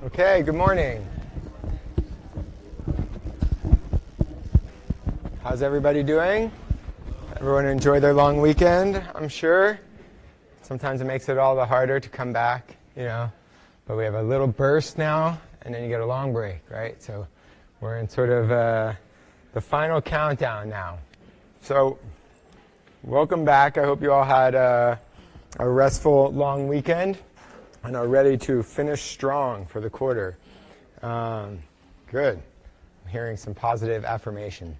Okay, good morning. How's everybody doing? Everyone enjoy their long weekend, I'm sure. Sometimes it makes it all the harder to come back, But we have a little burst now, and then you get a long break, right? So we're in sort of the final countdown now. So welcome back. I hope you all had a restful long weekend and are ready to finish strong for the quarter. Good. I'm hearing some positive affirmation.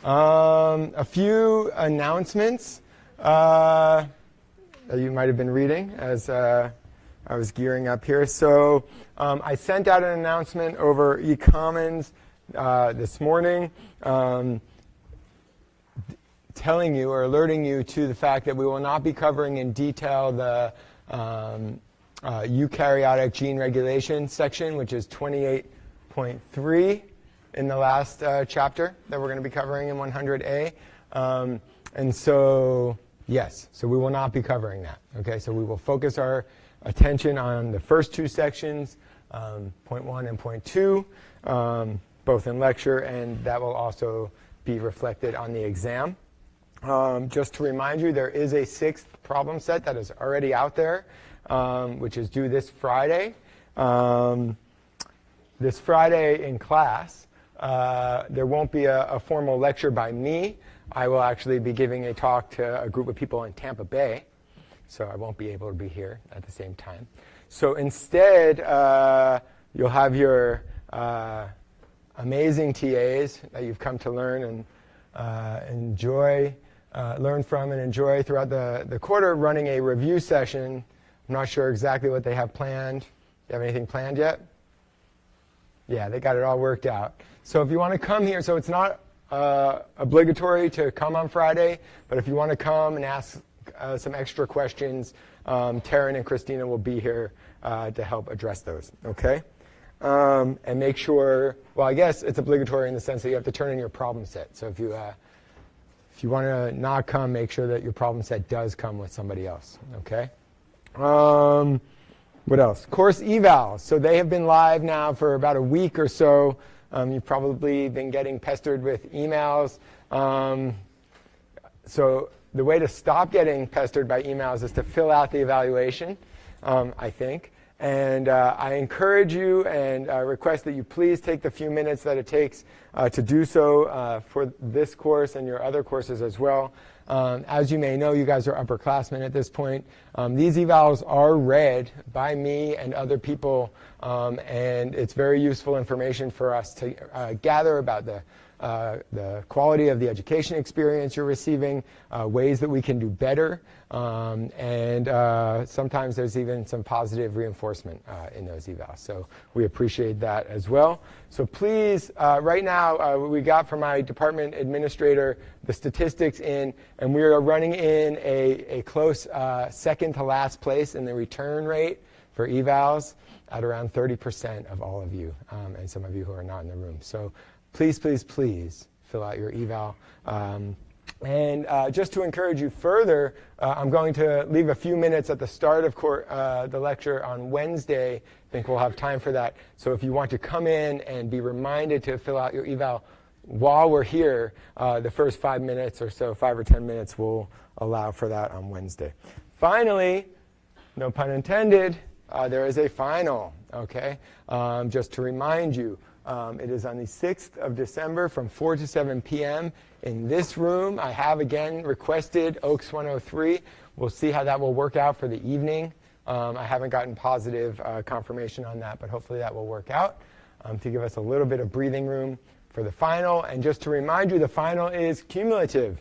A few announcements that you might have been reading as I was gearing up here. So I sent out an announcement over eCommons this morning telling you or alerting you to the fact that we will not be covering in detail the eukaryotic gene regulation section, which is 28.3 in the last chapter that we're going to be covering in 100A. And so, yes, so we will not be covering that. Okay, so we will focus our attention on the first two sections, point 1 and point 2, both in lecture, and that will also be reflected on the exam. Just to remind you, there is a sixth problem set that is already out there, which is due this Friday. This Friday in class, there won't be a formal lecture by me. I will actually be giving a talk to a group of people in Tampa Bay, so I won't be able to be here at the same time. So instead, you'll have your amazing TAs that you've come to learn and learn from and enjoy throughout the quarter, running a review session. I'm not sure exactly what they have planned. Do you have anything planned yet? Yeah, they got it all worked out. So if you want to come here, so it's not obligatory to come on Friday, but if you want to come and ask some extra questions, Taryn and Christina will be here to help address those, okay? And make sure, well, I guess it's obligatory in the sense that you have to turn in your problem set. So if you want to not come, make sure that your problem set does come with somebody else, okay? What else? Course evals. So they have been live now for about a week or so. You've probably been getting pestered with emails. So the way to stop getting pestered by emails is to fill out the evaluation, I think. And I encourage you and request that you please take the few minutes that it takes to do so for this course and your other courses as well. As you may know, you guys are upperclassmen at this point. These evals are read by me and other people, and it's very useful information for us to gather about the quality of the education experience you're receiving, ways that we can do better, and sometimes there's even some positive reinforcement in those evals. So we appreciate that as well. So please, right now, we got from my department administrator the statistics in, and we are running in a close second to last place in the return rate for evals at around 30% of all of you, and some of you who are not in the room. So please, please, please fill out your eval. And just to encourage you further, I'm going to leave a few minutes at the start of the lecture on Wednesday. I think we'll have time for that. So if you want to come in and be reminded to fill out your eval while we're here, the first 5 minutes or so, 5 or 10 minutes, will allow for that on Wednesday. Finally, no pun intended, there is a final, okay? Just to remind you, it is on the 6th of December from 4 to 7 p.m. in this room. I have, again, requested Oaks 103. We'll see how that will work out for the evening. I haven't gotten positive confirmation on that, but hopefully that will work out to give us a little bit of breathing room for the final. And just to remind you, the final is cumulative.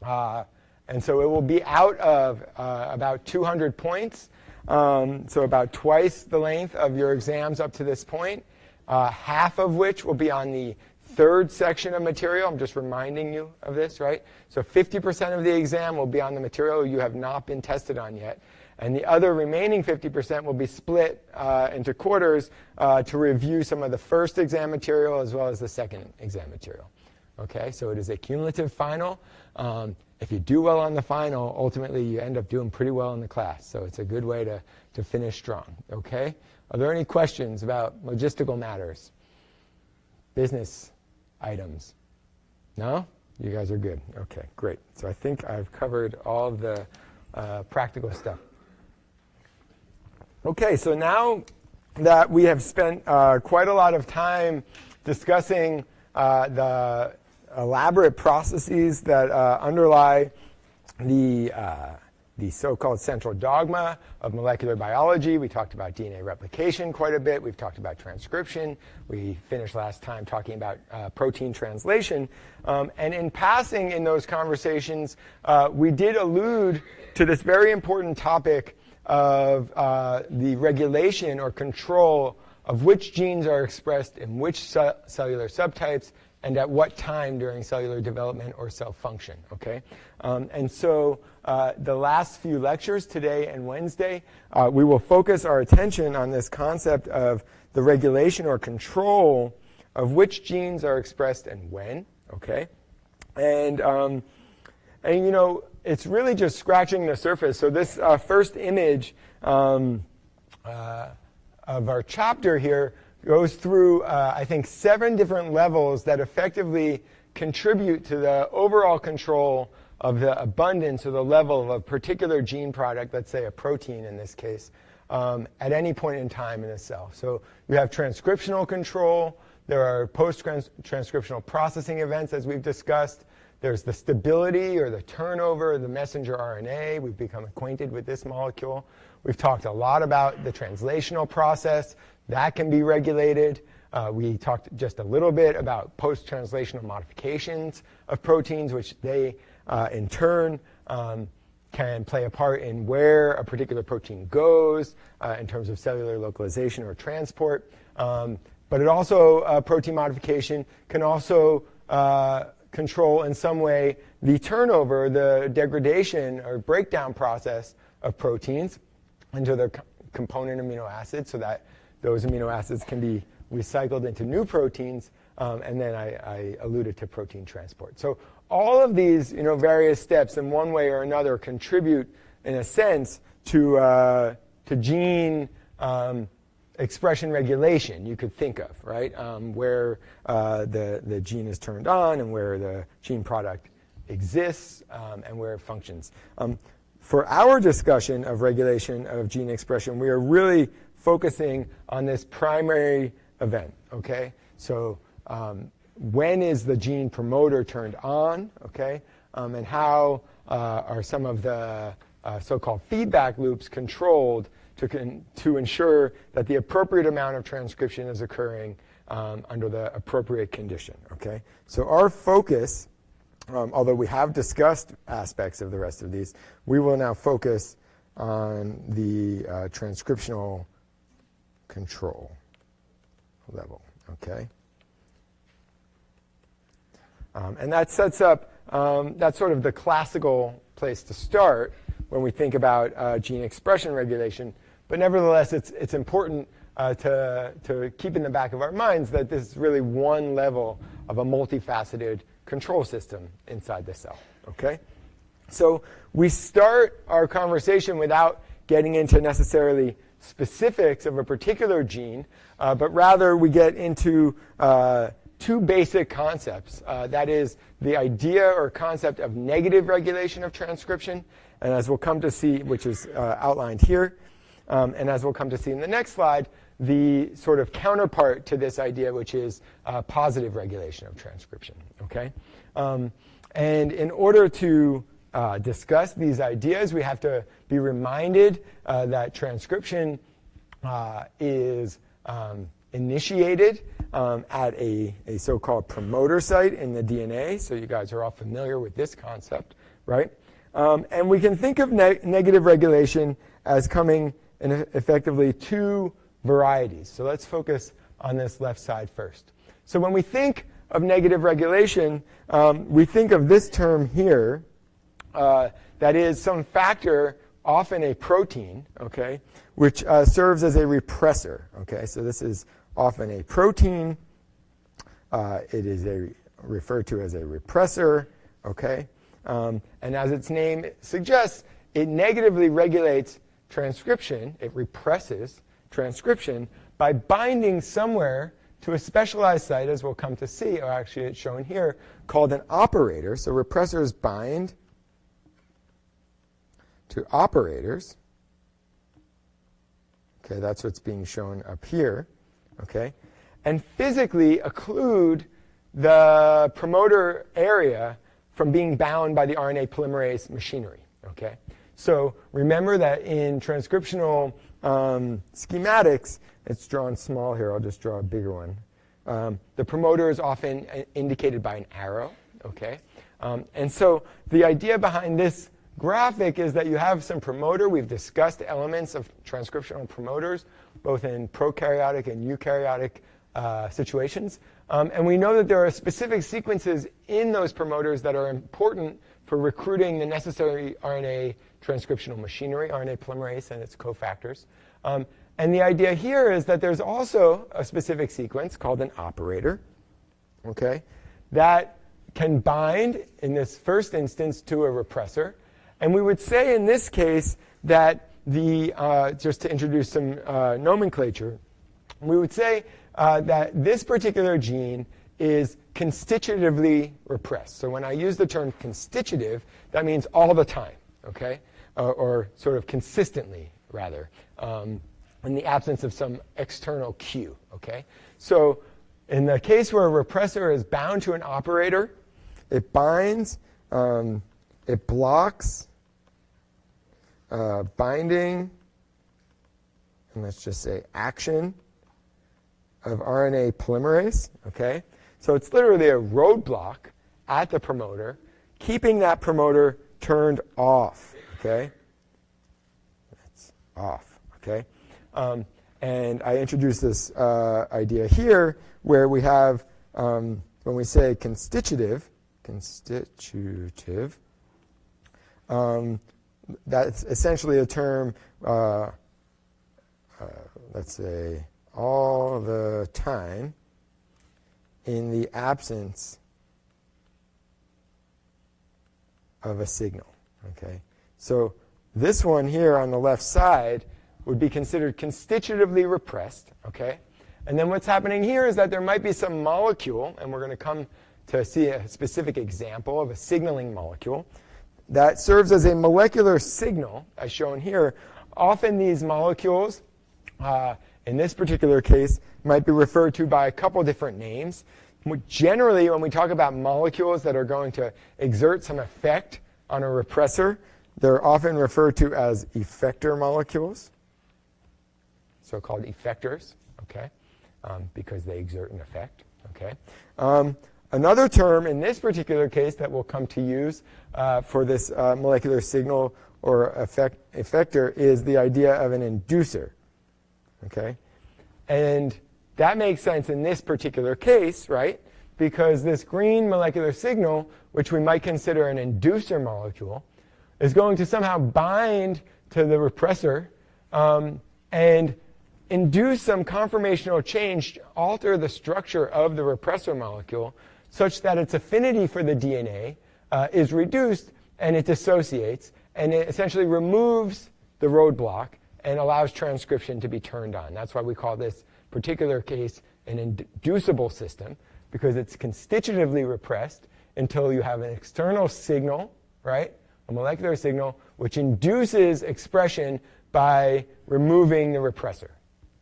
And so it will be out of about 200 points, so about twice the length of your exams up to this point. Half of which will be on the third section of material. I'm just reminding you of this, right? So 50% of the exam will be on the material you have not been tested on yet. And the other remaining 50% will be split into quarters to review some of the first exam material as well as the second exam material. Okay, so it is a cumulative final. if you do well on the final, ultimately you end up doing pretty well in the class. So it's a good way to finish strong, okay? Are there any questions about logistical matters? Business items? No? You guys are good. Okay, great. So I think I've covered all of the practical stuff. Okay, so now that we have spent quite a lot of time discussing the elaborate processes that underlie the so-called central dogma of molecular biology. We talked about DNA replication quite a bit. We've talked about transcription. We finished last time talking about protein translation. And in passing in those conversations, we did allude to this very important topic of the regulation or control of which genes are expressed in which cellular subtypes and at what time during cellular development or cell function, okay? And so the last few lectures, today and Wednesday, we will focus our attention on this concept of the regulation or control of which genes are expressed and when, okay? And you know, it's really just scratching the surface. So this first image of our chapter here goes through, I think, 7 different levels that effectively contribute to the overall control of the abundance or the level of a particular gene product, let's say a protein in this case, at any point in time in a cell. So you have transcriptional control. There are post-transcriptional processing events, as we've discussed. There's the stability or the turnover of the messenger RNA. We've become acquainted with this molecule. We've talked a lot about the translational process. That can be regulated. We talked just a little bit about post-translational modifications of proteins, which they, in turn, can play a part in where a particular protein goes in terms of cellular localization or transport. But it also, protein modification can also control in some way the turnover, the degradation or breakdown process of proteins into their component amino acids so that those amino acids can be recycled into new proteins, and then I alluded to protein transport. So all of these, you know, various steps in one way or another contribute, in a sense, to gene expression regulation, you could think of, right? Where the gene is turned on and where the gene product exists and where it functions. For our discussion of regulation of gene expression, we are really focusing on this primary event, okay? So when is the gene promoter turned on, okay? And how are some of the so-called feedback loops controlled to ensure that the appropriate amount of transcription is occurring under the appropriate condition, okay? So our focus, although we have discussed aspects of the rest of these, we will now focus on the transcriptional control level, okay? And that sets up, that's sort of the classical place to start when we think about gene expression regulation. But nevertheless, it's important to keep in the back of our minds that this is really one level of a multifaceted control system inside the cell, okay? So we start our conversation without getting into necessarily specifics of a particular gene, but rather we get into 2 basic concepts. That is the idea or concept of negative regulation of transcription, and as we'll come to see, which is outlined here, and as we'll come to see in the next slide, the sort of counterpart to this idea, which is positive regulation of transcription, okay? And in order to discuss these ideas, we have to be reminded that transcription is initiated at a so-called promoter site in the DNA. So you guys are all familiar with this concept, right? And we can think of negative regulation as coming in effectively 2 varieties. So let's focus on this left side first. So when we think of negative regulation, we think of this term here, that is some factor, often a protein, okay, which serves as a repressor, okay? So this is often a protein. It is referred to as a repressor, okay? And as its name suggests, it negatively regulates transcription. It represses transcription by binding somewhere to a specialized site, as we'll come to see, or actually it's shown here, called an operator. So repressors bind to operators. Okay, that's what's being shown up here. Okay, and physically occlude the promoter area from being bound by the RNA polymerase machinery. Okay, so remember that in transcriptional schematics, it's drawn small here. I'll just draw a bigger one. The promoter is often indicated by an arrow. Okay, and so the idea behind this graphic is that you have some promoter. We've discussed elements of transcriptional promoters, both in prokaryotic and eukaryotic situations. And we know that there are specific sequences in those promoters that are important for recruiting the necessary RNA transcriptional machinery, RNA polymerase and its cofactors. And the idea here is that there's also a specific sequence called an operator, okay, that can bind, in this first instance, to a repressor. And we would say in this case that just to introduce some nomenclature, we would say that this particular gene is constitutively repressed. So when I use the term constitutive, that means all the time, okay, or sort of consistently, rather, in the absence of some external cue, okay? So in the case where a repressor is bound to an operator, it binds, it blocks binding, and let's just say action of RNA polymerase, okay? So it's literally a roadblock at the promoter, keeping that promoter turned off, okay? That's off, okay? And I introduced this idea here where we have, when we say constitutive, that's essentially a term, let's say, all the time in the absence of a signal. Okay? So this one here on the left side would be considered constitutively repressed. Okay? And then what's happening here is that there might be some molecule, and we're going to come to see a specific example of a signaling molecule, that serves as a molecular signal, as shown here. Often these molecules, in this particular case, might be referred to by a couple different names. Generally, when we talk about molecules that are going to exert some effect on a repressor, they're often referred to as effector molecules, so-called effectors, okay, because they exert an effect, okay. Another term in this particular case that we'll come to use for this molecular signal or effector is the idea of an inducer. Okay? And that makes sense in this particular case, right? Because this green molecular signal, which we might consider an inducer molecule, is going to somehow bind to the repressor and induce some conformational change, alter the structure of the repressor molecule such that its affinity for the DNA is reduced and it dissociates, and it essentially removes the roadblock and allows transcription to be turned on. That's why we call this particular case an inducible system, because it's constitutively repressed until you have an external signal, right, a molecular signal, which induces expression by removing the repressor.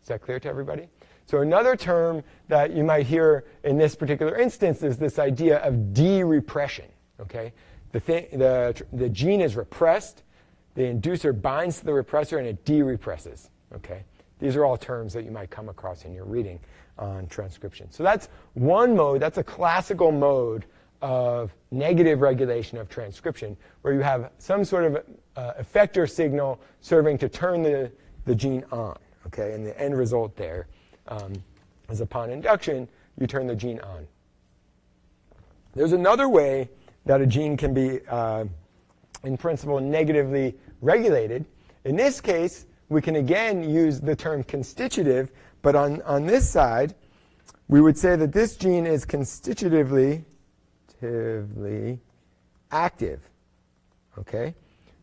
Is that clear to everybody? So another term that you might hear in this particular instance is this idea of de-repression. Okay? The gene is repressed, the inducer binds to the repressor, and it de-represses. Okay? These are all terms that you might come across in your reading on transcription. So that's one mode. That's a classical mode of negative regulation of transcription, where you have some sort of effector signal serving to turn the gene on. Okay? And the end result there is upon induction, you turn the gene on. There's another way that a gene can be, in principle, negatively regulated. In this case, we can again use the term constitutive, but on this side, we would say that this gene is constitutively active. Okay?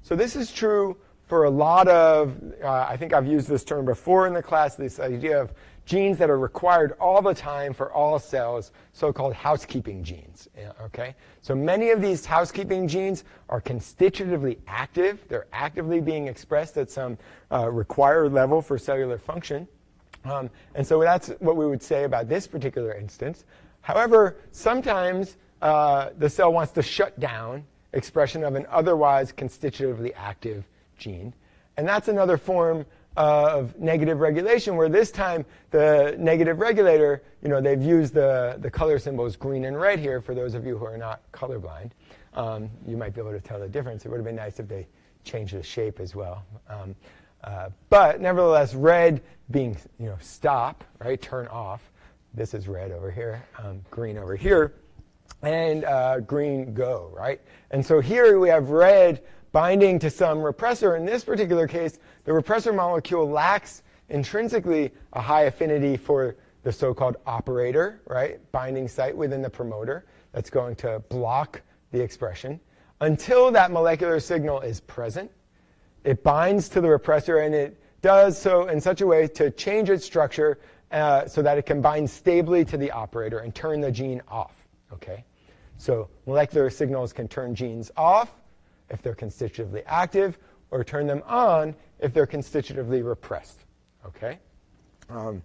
So this is true for a lot of, I think I've used this term before in the class, this idea of genes that are required all the time for all cells, so-called housekeeping genes. Okay? So many of these housekeeping genes are constitutively active. They're actively being expressed at some required level for cellular function. And so that's what we would say about this particular instance. However, sometimes the cell wants to shut down expression of an otherwise constitutively active gene. And that's another form of negative regulation, where this time the negative regulator, they've used the color symbols green and red here for those of you who are not colorblind. You might be able to tell the difference. It would have been nice if they changed the shape as well. But nevertheless, red being stop, right, turn off. This is red over here, green over here, and green go, right? And so here we have red binding to some repressor. In this particular case, the repressor molecule lacks intrinsically a high affinity for the so-called operator, right, binding site within the promoter that's going to block the expression. Until that molecular signal is present, it binds to the repressor, and it does so in such a way to change its structure so that it can bind stably to the operator and turn the gene off. Okay? So molecular signals can turn genes off if they're constitutively active, or turn them on if they're constitutively repressed. Okay? So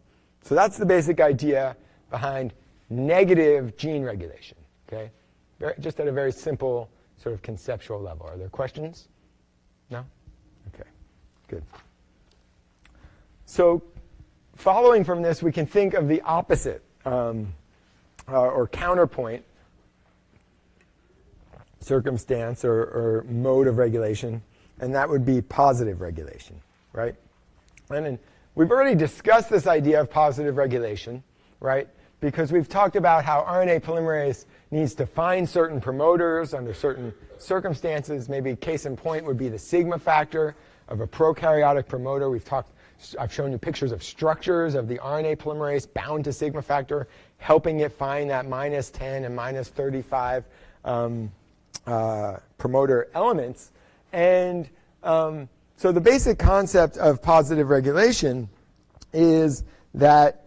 that's the basic idea behind negative gene regulation. Okay? Just at a very simple sort of conceptual level. Are there questions? No? Okay, good. So following from this, we can think of the opposite or counterpoint circumstance or mode of regulation, and that would be positive regulation, right? And we've already discussed this idea of positive regulation, right? Because we've talked about how RNA polymerase needs to find certain promoters under certain circumstances. Maybe case in point would be the sigma factor of a prokaryotic promoter. I've shown you pictures of structures of the RNA polymerase bound to sigma factor, helping it find that minus 10 and minus 35 promoter elements. And so the basic concept of positive regulation is that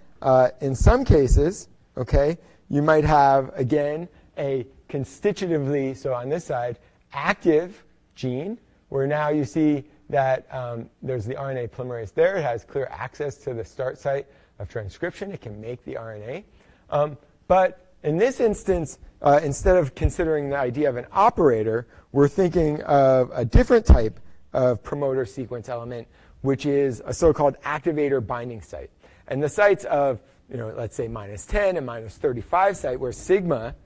in some cases, okay, you might have, again, a constitutively, so on this side, active gene, where now you see that there's the RNA polymerase there. It has clear access to the start site of transcription. It can make the RNA. But in this instance, instead of considering the idea of an operator, we're thinking of a different type of promoter sequence element, which is a so-called activator binding site. And the sites of, let's say minus 10 and minus 35 site, where sigma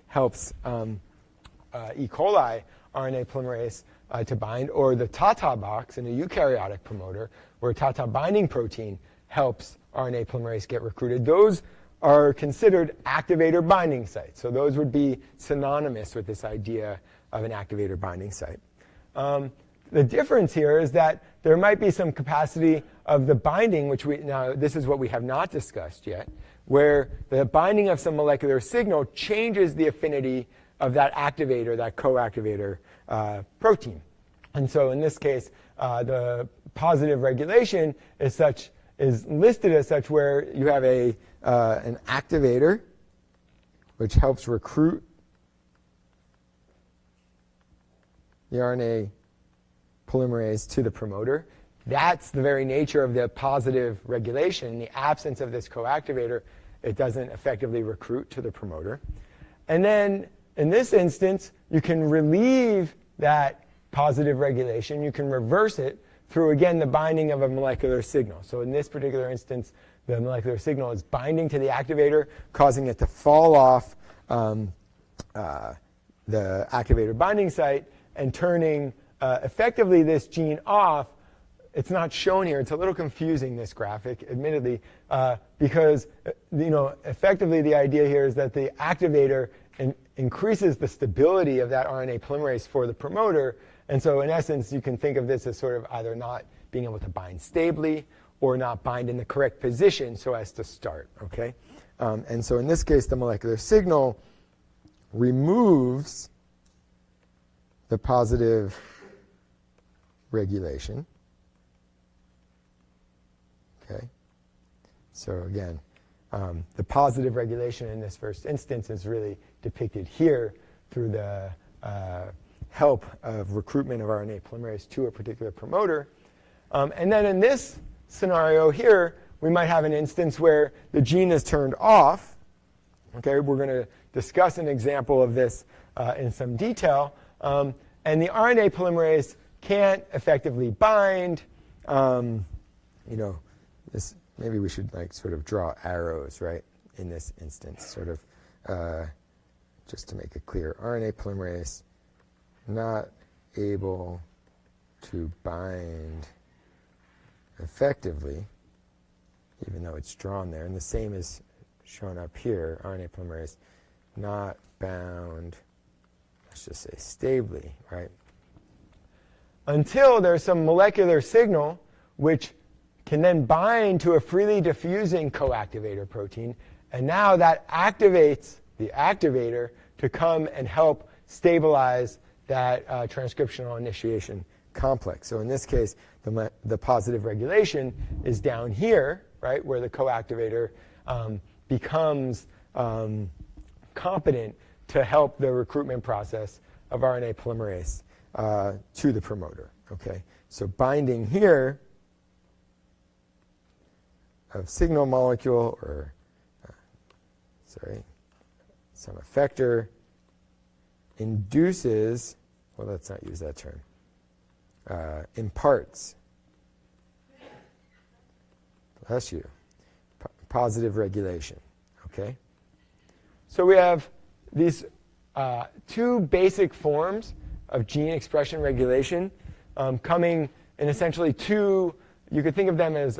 helps E. coli RNA polymerase to bind, or the TATA box in a eukaryotic promoter, where TATA binding protein helps RNA polymerase get recruited. Those are considered activator binding sites. So those would be synonymous with this idea of an activator binding site. The difference here is that there might be some capacity of the binding, which now this is what we have not discussed yet, where the binding of some molecular signal changes the affinity of that activator, that co-activator protein. And so in this case, the positive regulation is listed as such, where you have an activator which helps recruit the RNA polymerase to the promoter. That's the very nature of the positive regulation. In the absence of this coactivator, it doesn't effectively recruit to the promoter. And then in this instance, you can relieve that positive regulation. You can reverse it through, again, the binding of a molecular signal. So in this particular instance, the molecular signal is binding to the activator, causing it to fall off the activator binding site and turning effectively this gene off. It's not shown here. It's a little confusing, this graphic, admittedly, because effectively the idea here is that the activator increases the stability of that RNA polymerase for the promoter. And so in essence, you can think of this as sort of either not being able to bind stably or not bind in the correct position so as to start. Okay? And so in this case, the molecular signal removes the positive regulation. Okay. So again, the positive regulation in this first instance is really depicted here through the help of recruitment of RNA polymerase to a particular promoter. And then in this scenario here, we might have an instance where the gene is turned off. Okay, we're going to discuss an example of this in some detail. And the RNA polymerase can't effectively bind. This, maybe we should sort of draw arrows, right, in this instance, sort of just to make it clear. RNA polymerase not able to bind effectively, even though it's drawn there. And the same is shown up here. RNA polymerase not bound, let's just say stably, right? Until there's some molecular signal which can then bind to a freely diffusing coactivator protein. And now that activates the activator to come and help stabilize that transcriptional initiation complex. So in this case, the positive regulation is down here, right, where the coactivator becomes competent to help the recruitment process of RNA polymerase to the promoter. Okay, so binding here of signal molecule, or some effector induces, well, let's not use that term, imparts, bless you, positive regulation. Okay? So we have these two basic forms of gene expression regulation coming in essentially two, you could think of them as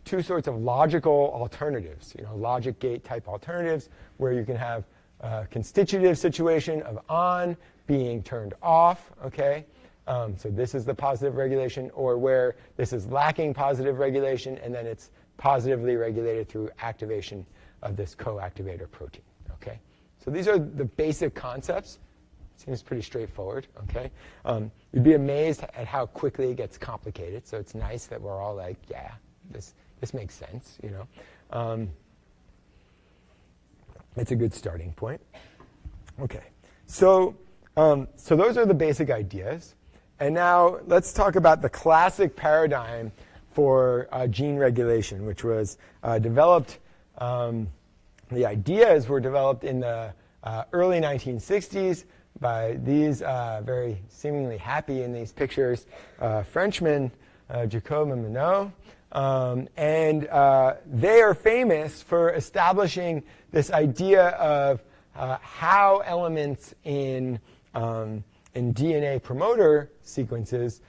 two sorts of logical alternatives, logic gate type alternatives, where you can have a constitutive situation of on being turned off, okay? So this is the positive regulation, or where this is lacking positive regulation, and then it's positively regulated through activation of this coactivator protein, okay? So these are the basic concepts. Seems pretty straightforward, okay? You'd be amazed at how quickly it gets complicated, so it's nice that we're all like, yeah, this makes sense, It's a good starting point. Okay, so those are the basic ideas. And now let's talk about the classic paradigm for gene regulation, which was developed, the ideas were developed in the early 1960s by these very seemingly happy in these pictures Frenchmen, Jacob and Monod. And they are famous for establishing this idea of how elements in DNA promoter sequences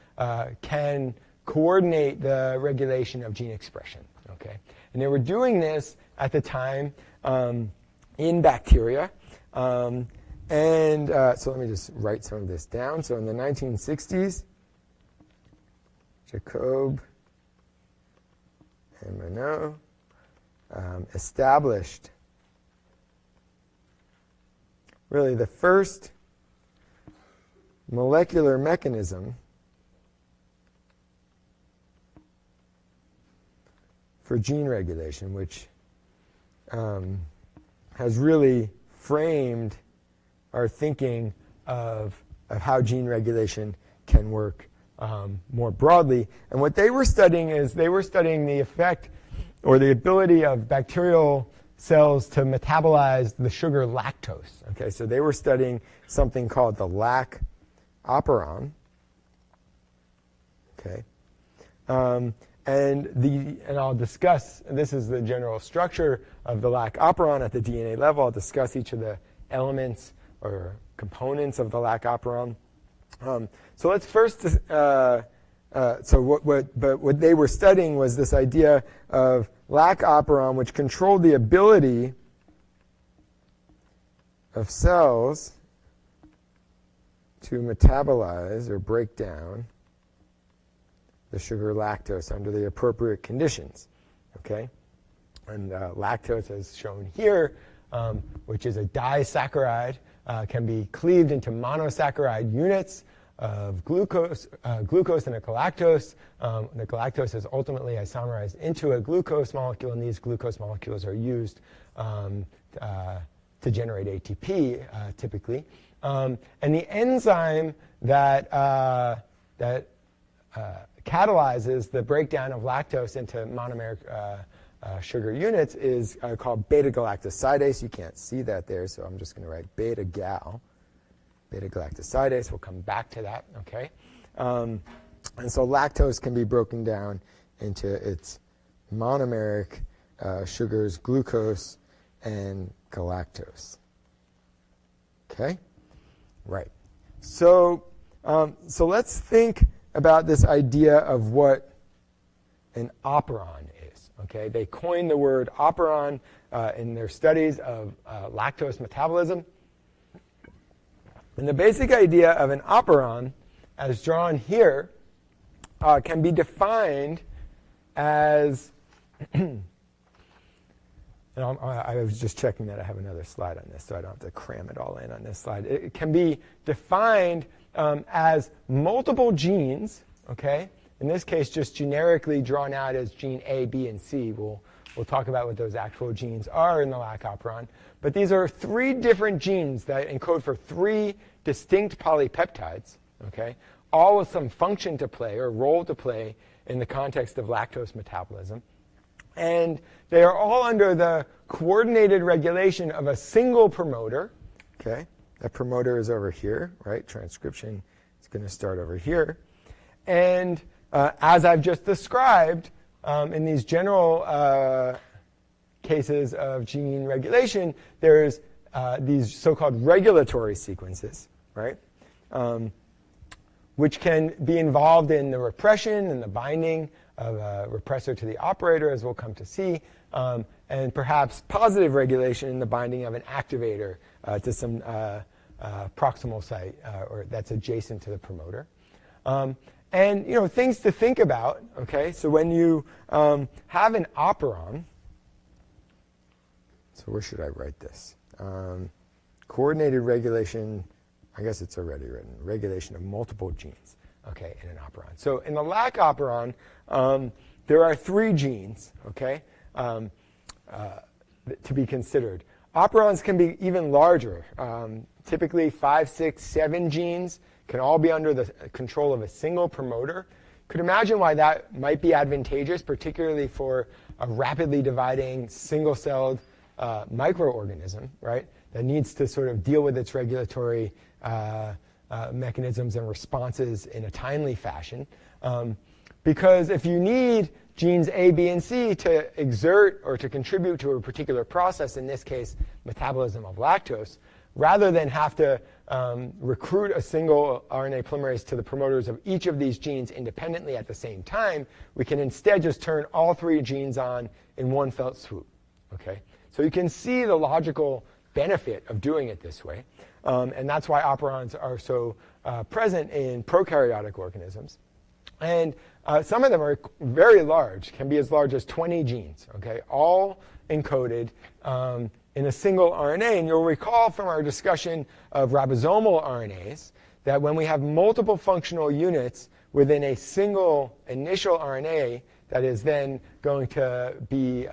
can coordinate the regulation of gene expression. Okay? And they were doing this at the time in bacteria. So let me just write some of this down. So in the 1960s, Jacob and Monod established really the first molecular mechanism for gene regulation, which has really framed our thinking of how gene regulation can work more broadly. And what they were studying is they were studying the effect or the ability of bacterial cells to metabolize the sugar lactose. Okay, so they were studying something called the lac operon. Okay, and I'll discuss, this is the general structure of the lac operon at the DNA level. I'll discuss each of the elements or components of the lac operon. So let's first, what they were studying was this idea of lac operon, which controlled the ability of cells to metabolize or break down the sugar lactose under the appropriate conditions. Okay? And lactose, as shown here, which is a disaccharide, can be cleaved into monosaccharide units of glucose and a galactose. The galactose is ultimately isomerized into a glucose molecule, and these glucose molecules are used to generate ATP, typically. And the enzyme that catalyzes the breakdown of lactose into monomeric sugar units is called beta-galactosidase. You can't see that there, so I'm just going to write beta-gal. Beta-galactosidase. We'll come back to that, okay? And so lactose can be broken down into its monomeric sugars, glucose and galactose. Okay? Right. So let's think about this idea of what an operon is. Okay? They coined the word operon in their studies of lactose metabolism. And the basic idea of an operon, as drawn here, can be defined as I was just checking that I have another slide on this, so I don't have to cram it all in on this slide. It can be defined as multiple genes, okay? In this case, just generically drawn out as gene A, B, and C. We'll talk about what those actual genes are in the lac operon. But these are 3 different genes that encode for 3 distinct polypeptides, okay? All with some function to play or role to play in the context of lactose metabolism. And they are all under the coordinated regulation of a single promoter. Okay, that promoter is over here, right? Transcription is going to start over here. And as I've just described, in these general cases of gene regulation, there's these so-called regulatory sequences, right? Which can be involved in the repression and the binding of a repressor to the operator, as we'll come to see, and perhaps positive regulation in the binding of an activator to some proximal site or that's adjacent to the promoter. And things to think about. Okay, so when you have an operon, so where should I write this? Coordinated regulation. I guess it's already written. Regulation of multiple genes, okay, in an operon. So in the lac operon, there are 3 genes, okay, to be considered. Operons can be even larger. Typically 5, 6, 7 genes can all be under the control of a single promoter. Could imagine why that might be advantageous, particularly for a rapidly dividing single-celled microorganism, right, that needs to sort of deal with its regulatory mechanisms and responses in a timely fashion. Because if you need genes A, B, and C to exert or to contribute to a particular process, in this case, metabolism of lactose, rather than have to recruit a single RNA polymerase to the promoters of each of these genes independently at the same time, we can instead just turn all 3 genes on in one fell swoop. Okay? So you can see the logical benefit of doing it this way. And that's why operons are so present in prokaryotic organisms. And some of them are very large, can be as large as 20 genes, okay, all encoded in a single RNA. And you'll recall from our discussion of ribosomal RNAs that when we have multiple functional units within a single initial RNA that is then going to be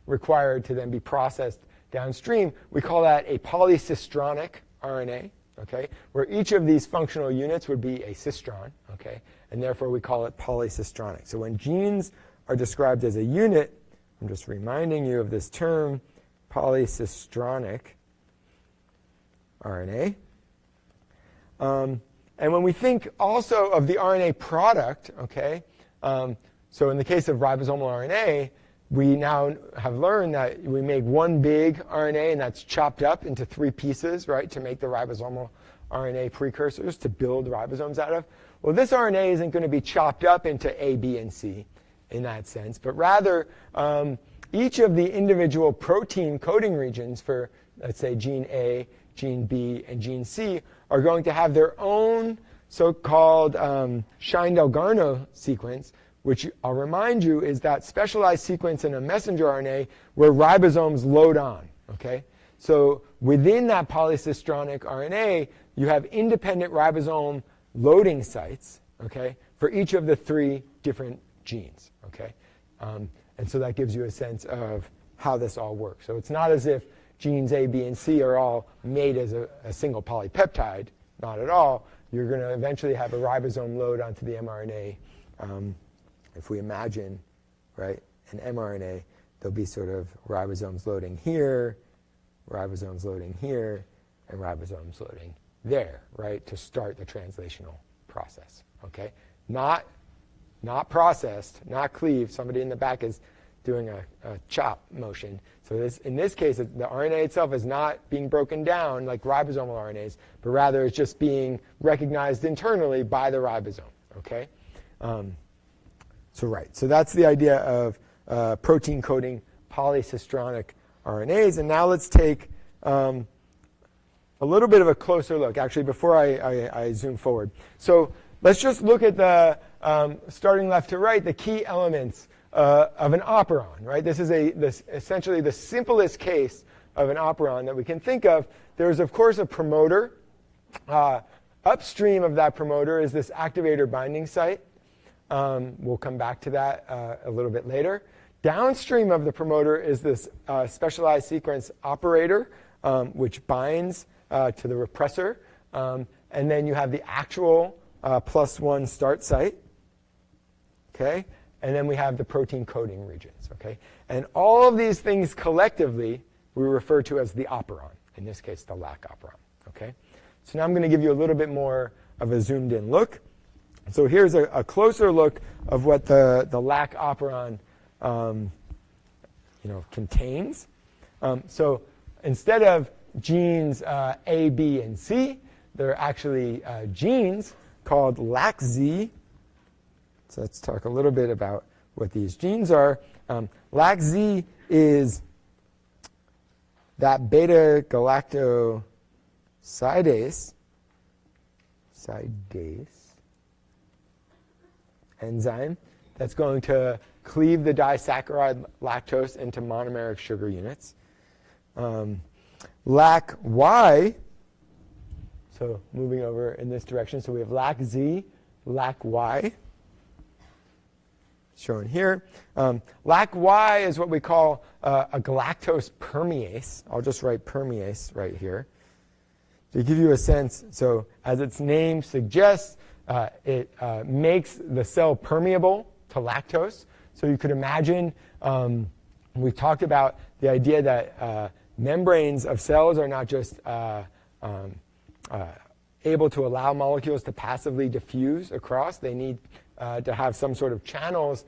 required to then be processed downstream, we call that a polycistronic RNA, okay, where each of these functional units would be a cistron, okay, and therefore we call it polycistronic. So when genes are described as a unit, I'm just reminding you of this term, polycistronic RNA. And when we think also of the RNA product, okay, so in the case of ribosomal RNA, we now have learned that we make one big RNA, and that's chopped up into 3 pieces, right, to make the ribosomal RNA precursors to build ribosomes out of. Well, this RNA isn't going to be chopped up into A, B, and C in that sense, but rather each of the individual protein coding regions for, let's say, gene A, gene B, and gene C are going to have their own so-called Shine-Dalgarno sequence, which I'll remind you is that specialized sequence in a messenger RNA where ribosomes load on. Okay? So within that polycistronic RNA, you have independent ribosome loading sites, okay, for each of the 3 different genes, okay? And so that gives you a sense of how this all works. So it's not as if genes A, B, and C are all made as a single polypeptide. Not at all. You're going to eventually have a ribosome load onto the mRNA. If we imagine, right, an mRNA, there'll be sort of ribosomes loading here, ribosomes loading here, and ribosomes loading there, right, to start the translational process, okay? Not processed, not cleaved. Somebody in the back is doing a chop motion. So in this case, the RNA itself is not being broken down like ribosomal RNAs, but rather it's just being recognized internally by the ribosome, okay? So that's the idea of protein coding polycistronic RNAs. And now let's take a little bit of a closer look, actually, before I zoom forward. So let's just look at the, starting left to right, the key elements of an operon, right? This is essentially the simplest case of an operon that we can think of. There's, of course, a promoter. Upstream of that promoter is this activator binding site. We'll come back to that a little bit later. Downstream of the promoter is this specialized sequence operator, which binds to the repressor. And then you have the actual +1 start site. Okay? And then we have the protein coding regions. Okay? And all of these things collectively we refer to as the operon, in this case, the LAC operon. Okay? So now I'm going to give you a little bit more of a zoomed-in look. So here's a closer look of what the LAC operon contains. So instead of genes A, B, and C, there are actually genes called LAC-Z. So let's talk a little bit about what these genes are. LAC-Z is that beta-galactosidase enzyme that's going to cleave the disaccharide lactose into monomeric sugar units. LAC-Y, so moving over in this direction, so we have LAC-Z, LAC-Y, shown here. LAC-Y is what we call a galactose permease. I'll just write permease right here. To give you a sense, so as its name suggests, it makes the cell permeable to lactose. So you could imagine, we've talked about the idea that membranes of cells are not just able to allow molecules to passively diffuse across. They need to have some sort of channels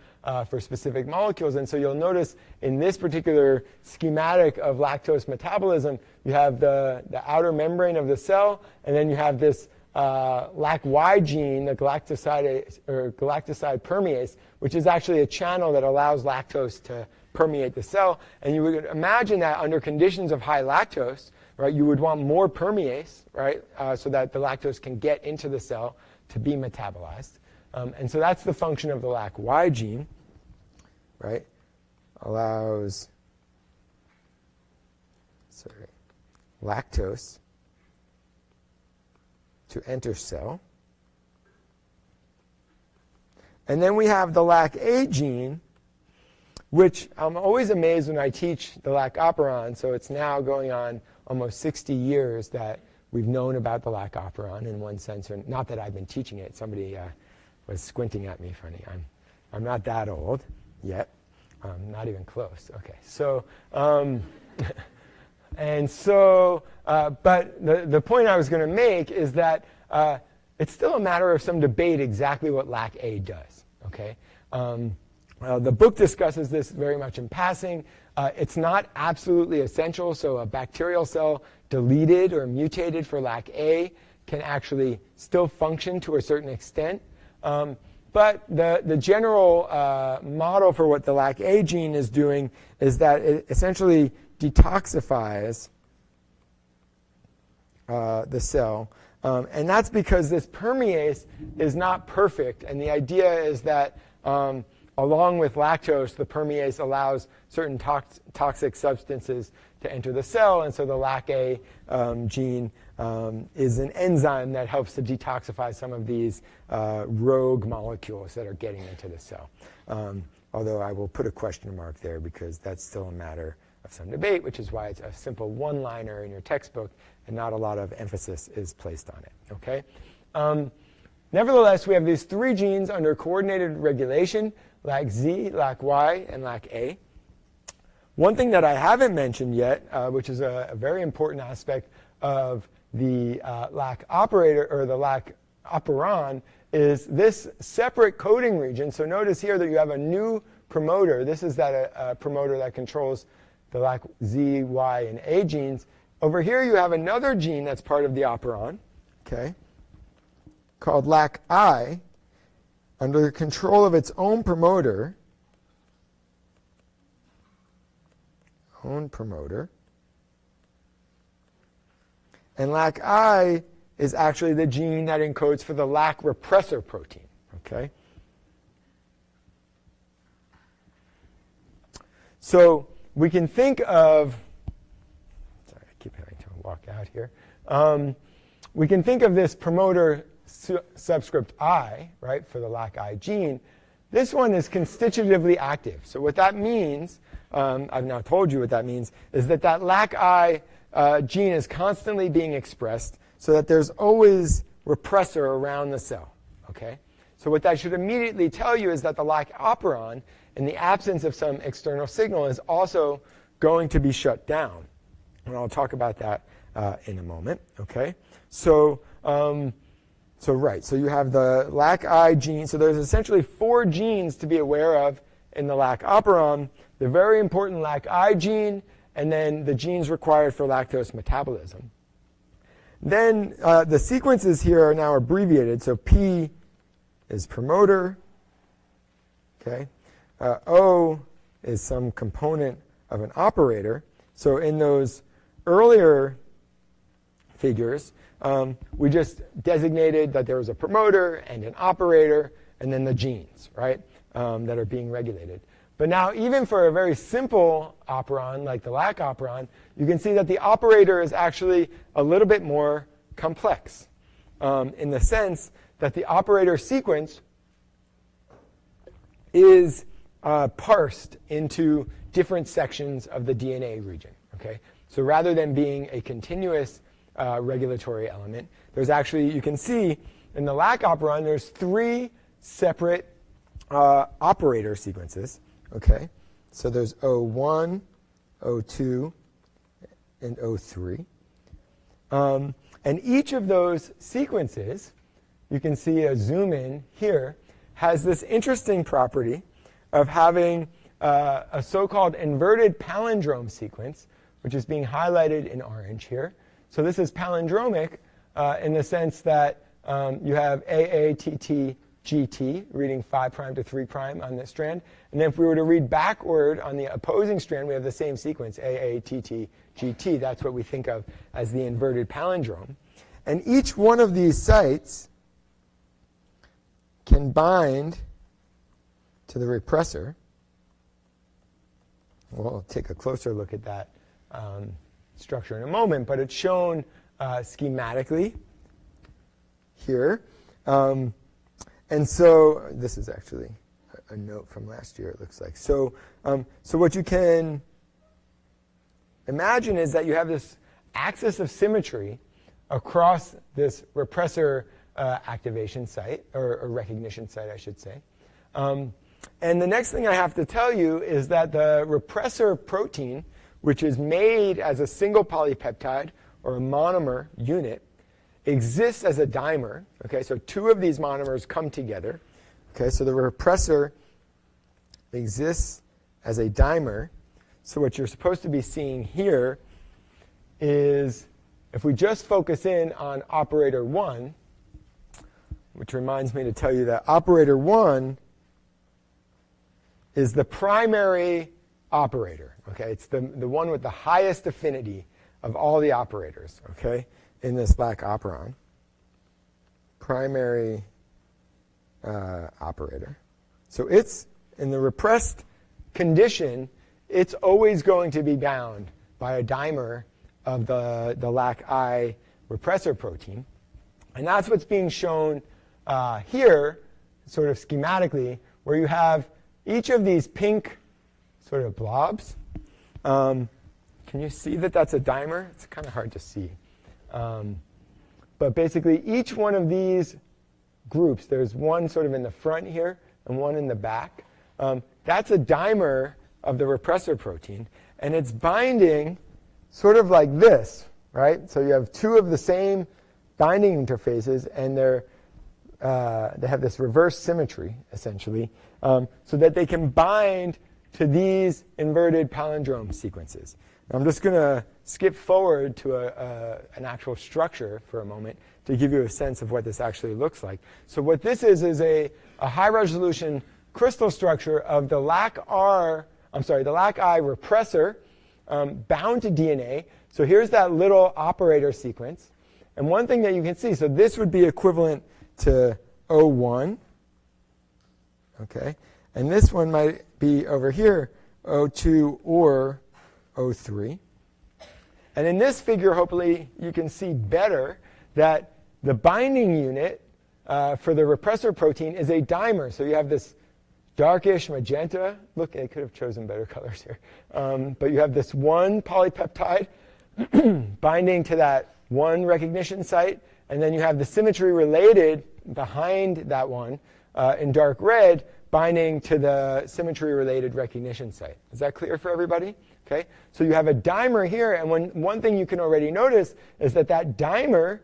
for specific molecules. And so you'll notice in this particular schematic of lactose metabolism, you have the outer membrane of the cell, and then you have this LAC-Y gene, the galactoside permease, which is actually a channel that allows lactose to permeate the cell. And you would imagine that under conditions of high lactose, right, you would want more permease, right, so that the lactose can get into the cell to be metabolized. And so that's the function of the LAC-Y gene, right? Allows lactose to enter cell. And then we have the LAC-A gene, which I'm always amazed when I teach the LAC operon. So it's now going on almost 60 years that we've known about the LAC operon in one sense. Or not that I've been teaching it. Somebody was squinting at me funny. I'm not that old yet. Not even close. Okay. So, and so, but the point I was going to make is that it's still a matter of some debate exactly what LAC-A does. Okay. The book discusses this very much in passing. It's not absolutely essential. So a bacterial cell deleted or mutated for LAC-A can actually still function to a certain extent. But the general model for what the LAC-A gene is doing is that it essentially detoxifies the cell. And that's because this permease is not perfect. And the idea is that along with lactose, the permease allows certain toxic substances to enter the cell, and so the LAC-A gene is an enzyme that helps to detoxify some of these rogue molecules that are getting into the cell. Although I will put a question mark there because that's still a matter of some debate, which is why it's a simple one-liner in your textbook and not a lot of emphasis is placed on it. Okay? Nevertheless, we have these 3 genes under coordinated regulation: LAC-Z, LAC-Y, and LAC-A. One thing that I haven't mentioned yet, which is a very important aspect of the LAC operator, or the LAC operon, is this separate coding region. So notice here that you have a new promoter. This is that promoter that controls the LAC-Z, Y, and A genes. Over here you have another gene that's part of the operon, okay, called LAC-I, under the control of its own promoter. And LAC-I is actually the gene that encodes for the LAC repressor protein. Okay? So we can think of, sorry, I keep having to walk out here. We can think of this promoter subscript I, right, for the LAC-I gene. This one is constitutively active. So what that means, I've now told you what that means, is that that LAC-I gene is constantly being expressed so that there's always repressor around the cell. Okay? So what that should immediately tell you is that the LAC operon, in the absence of some external signal, is also going to be shut down. And I'll talk about that in a moment. Okay? So you have the LAC-I gene. So there's essentially 4 genes to be aware of in the LAC operon: the very important LAC-I gene, and then the genes required for lactose metabolism. Then the sequences here are now abbreviated. So P is promoter. Okay. O is some component of an operator. So in those earlier figures, we just designated that there was a promoter and an operator, and then the genes, right, that are being regulated. But now, even for a very simple operon, like the LAC operon, you can see that the operator is actually a little bit more complex, in the sense that the operator sequence is parsed into different sections of the DNA region. Okay? So rather than being a continuous regulatory element, there's actually, you can see in the LAC operon, there's 3 separate operator sequences. Okay, so there's O1, O2, and O3. And each of those sequences, you can see a zoom in here, has this interesting property of having a so-called inverted palindrome sequence, which is being highlighted in orange here. So this is palindromic in the sense that you have AATT, GT, reading 5' to 3' on this strand. And then if we were to read backward on the opposing strand, we have the same sequence, AATT, GT. That's what we think of as the inverted palindrome. And each one of these sites can bind to the repressor. We'll take a closer look at that structure in a moment, but it's shown schematically here. And so this is actually a note from last year, it looks like. So what you can imagine is that you have this axis of symmetry across this repressor activation site, or recognition site, I should say. And the next thing I have to tell you is that the repressor protein, which is made as a single polypeptide or a monomer unit, exists as a dimer. Okay, so 2 of these monomers come together. Okay, so the repressor exists as a dimer. So what you're supposed to be seeing here is, if we just focus in on operator 1, which reminds me to tell you that operator 1 is the primary operator. Okay, it's the one with the highest affinity of all the operators. Okay, in this LAC operon, primary operator. So its in the repressed condition, it's always going to be bound by a dimer of the LAC-I repressor protein. And that's what's being shown here, sort of schematically, where you have each of these pink sort of blobs. Can you see that that's a dimer? It's kind of hard to see. But basically, each one of these groups, there's one sort of in the front here and one in the back. That's a dimer of the repressor protein. And it's binding sort of like this, right? So you have two of the same binding interfaces, and they have this reverse symmetry, essentially, so that they can bind to these inverted palindrome sequences. Now, I'm just going to skip forward to an actual structure for a moment to give you a sense of what this actually looks like. So what this is a high-resolution crystal structure of the LAC-I repressor bound to DNA. So here's that little operator sequence. And one thing that you can see, so this would be equivalent to O1. Okay? And this one might be over here, O2 or O3. And in this figure, hopefully, you can see better that the binding unit for the repressor protein is a dimer. So you have this darkish magenta. Look, I could have chosen better colors here. But you have this one polypeptide binding to that one recognition site. And then you have the symmetry related behind that one in dark red binding to the symmetry related recognition site. Is that clear for everybody? Okay. So you have a dimer here. And one thing you can already notice is that that dimer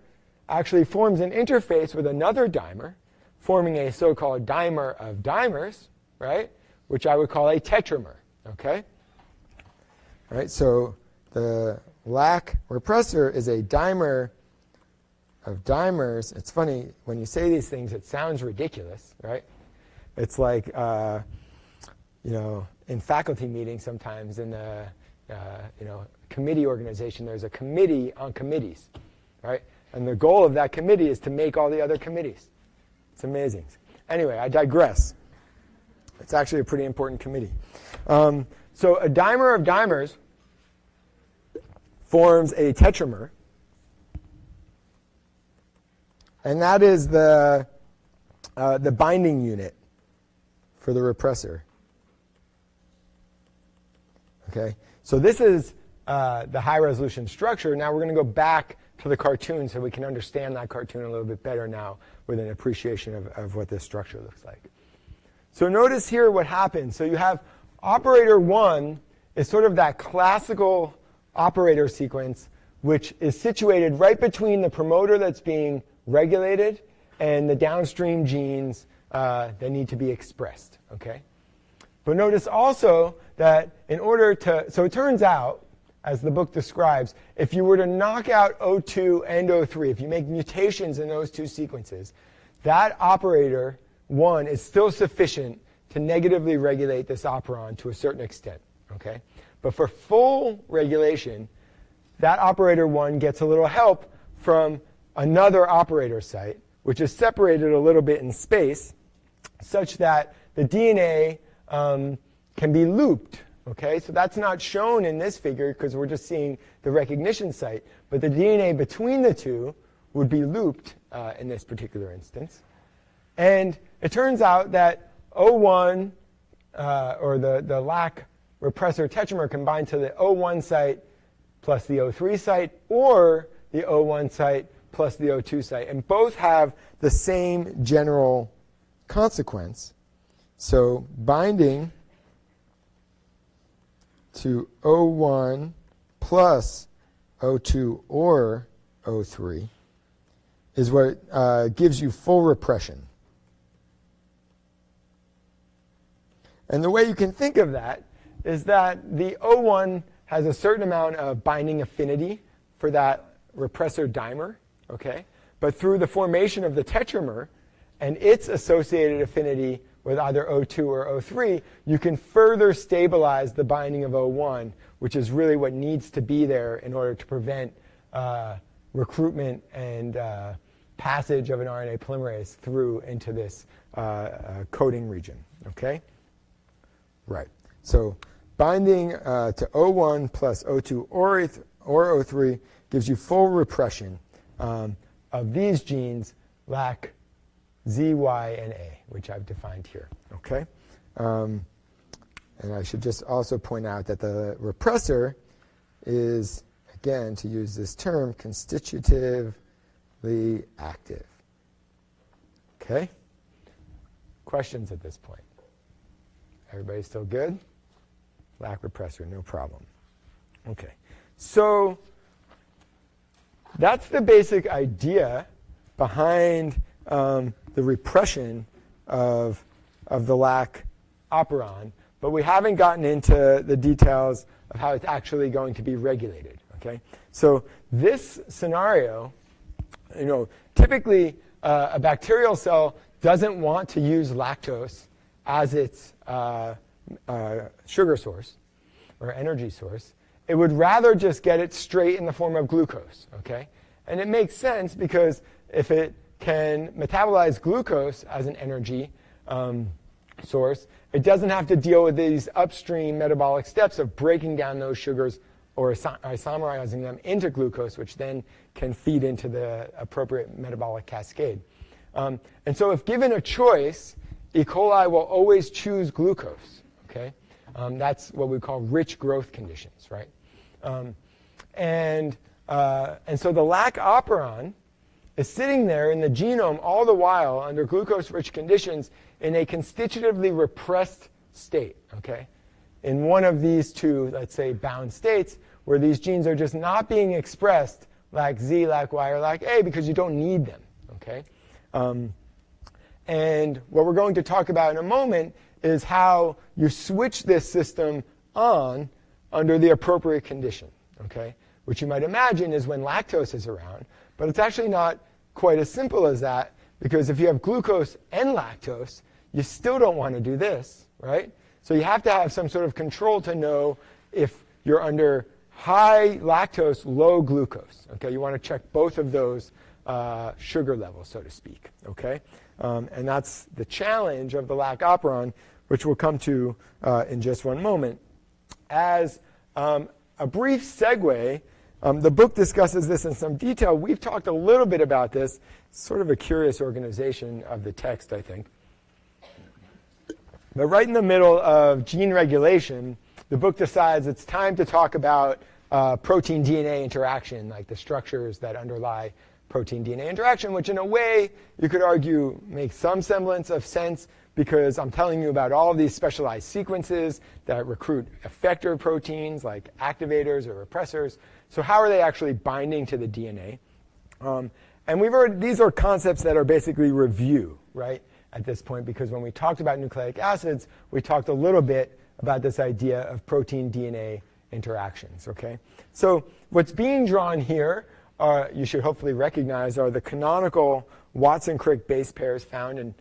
actually forms an interface with another dimer, forming a so-called dimer of dimers, right? Which I would call a tetramer. Okay. All right. So the LAC repressor is a dimer of dimers. It's funny, when you say these things, it sounds ridiculous, right? It's like, in faculty meetings sometimes in the, committee organization, there's a committee on committees, right? And the goal of that committee is to make all the other committees. It's amazing. Anyway, I digress. It's actually a pretty important committee. So a dimer of dimers forms a tetramer. And that is the binding unit for the repressor. Okay, so this is the high-resolution structure. Now we're going to go back to the cartoon so we can understand that cartoon a little bit better now with an appreciation of what this structure looks like. So notice here what happens. So you have operator 1 is sort of that classical operator sequence, which is situated right between the promoter that's being regulated and the downstream genes that need to be expressed. Okay? But notice also that in order to, so it turns out, as the book describes, if you were to knock out O2 and O3, if you make mutations in those two sequences, that operator 1 is still sufficient to negatively regulate this operon to a certain extent. Okay? But for full regulation, that operator 1 gets a little help from another operator site, which is separated a little bit in space, such that the DNA can be looped. Okay, so that's not shown in this figure because we're just seeing the recognition site. But the DNA between the two would be looped in this particular instance. And it turns out that O1, or the LAC repressor tetramer, can bind to the O1 site plus the O3 site, or the O1 site plus the O2 site. And both have the same general consequence. So binding to O1 plus O2 or O3 is what gives you full repression. And the way you can think of that is that the O1 has a certain amount of binding affinity for that repressor dimer, okay? But through the formation of the tetramer and its associated affinity with either O2 or O3, you can further stabilize the binding of O1, which is really what needs to be there in order to prevent recruitment and passage of an RNA polymerase through into this coding region. Okay? Right. So binding to O1 plus O2 or O3 gives you full repression of these genes, LAC, Z, Y, and A, which I've defined here. Okay? And I should just also point out that the repressor is, again, to use this term, constitutively active. Okay? Questions at this point? Everybody still good? LAC repressor, no problem. Okay. So that's the basic idea behind the repression of the LAC operon, but we haven't gotten into the details of how it's actually going to be regulated. Okay? So this scenario, typically a bacterial cell doesn't want to use lactose as its sugar source or energy source. It would rather just get it straight in the form of glucose. Okay? And it makes sense because if it can metabolize glucose as an energy source, it doesn't have to deal with these upstream metabolic steps of breaking down those sugars or isomerizing them into glucose, which then can feed into the appropriate metabolic cascade. And so if given a choice, E. coli will always choose glucose. Okay? That's what we call rich growth conditions, right? And so the LAC operon is sitting there in the genome all the while under glucose-rich conditions in a constitutively repressed state, okay? In one of these two, let's say, bound states where these genes are just not being expressed, like Z, like Y, or like A, because you don't need them, okay? And what we're going to talk about in a moment is how you switch this system on under the appropriate condition, okay? Which you might imagine is when lactose is around, but it's actually not quite as simple as that, because if you have glucose and lactose, you still don't want to do this, right? So you have to have some sort of control to know if you're under high lactose, low glucose, okay? You want to check both of those sugar levels, so to speak, okay? And that's the challenge of the LAC operon, which we'll come to in just one moment. As a brief segue, the book discusses this in some detail. We've talked a little bit about this. It's sort of a curious organization of the text, I think. But right in the middle of gene regulation, the book decides it's time to talk about protein-DNA interaction, like the structures that underlie protein-DNA interaction, which in a way, you could argue, makes some semblance of sense because I'm telling you about all of these specialized sequences that recruit effector proteins like activators or repressors. So how are they actually binding to the DNA? And these are concepts that are basically review, right, at this point, because when we talked about nucleic acids, we talked a little bit about this idea of protein-DNA interactions, okay? So what's being drawn here, you should hopefully recognize, are the canonical Watson-Crick base pairs found in